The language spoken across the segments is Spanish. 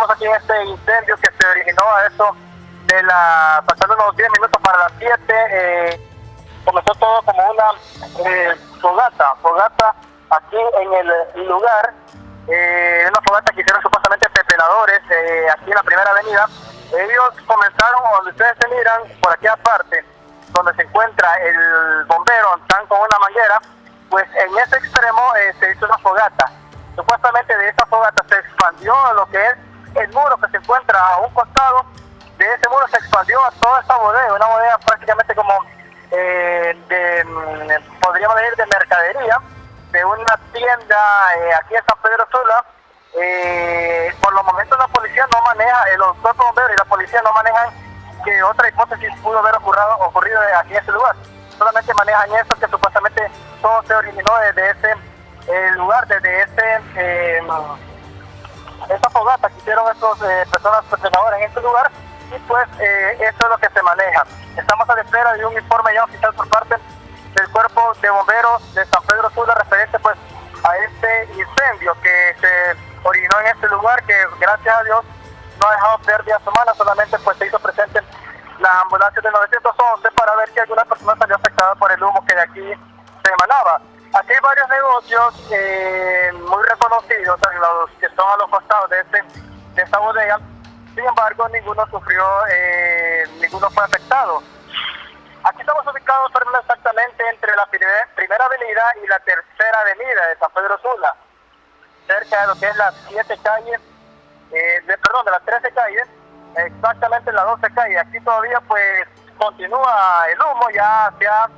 estamos aquí en este incendio que se originó a eso de pasando unos 10 minutos para las 7. Comenzó todo como una fogata aquí en el lugar, una fogata que hicieron supuestamente pepenadores aquí en la Primera Avenida. Ellos comenzaron, donde ustedes se miran, por aquí aparte, donde se encuentra el bombero, están con una manguera, pues en ese extremo se hizo una fogata. Supuestamente de esa fogata se expandió lo que es el muro que se encuentra a un costado. De ese muro se expandió a toda esta bodega, una bodega prácticamente como podríamos decir de mercadería, de una tienda aquí en San Pedro Sula. Por los momentos la policía no maneja, los cuerpos bomberos y la policía no manejan que otra hipótesis pudo haber ocurrido aquí en ese lugar. Solamente manejan esto, que supuestamente todo se originó desde ese lugar, desde esa fogata que hicieron estas personas pepenadoras en este lugar, y pues eso es lo que se maneja. Estamos a la espera de un informe ya oficial por parte del cuerpo de bomberos de San Pedro Sula referente pues a este incendio que se originó en este lugar, que gracias a Dios no ha dejado pérdidas humanas, solamente pues se hizo presente las ambulancias de 911 para ver que alguna persona salió afectada por el humo que de aquí se emanaba. Aquí hay varios negocios muy reconocidos, los que son a los costados de esta bodega. Sin embargo, ninguno sufrió, ninguno fue afectado. Aquí estamos ubicados exactamente entre la Primera Avenida y la Tercera Avenida de San Pedro Sula, cerca de lo que es las 7 calles, de las 13 calles, exactamente las 12 calles. Aquí todavía pues continúa el humo, ya se ha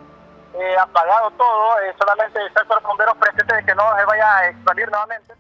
apagado todo, solamente está el cuerpo de bomberos presente de que no se vaya a expandir nuevamente.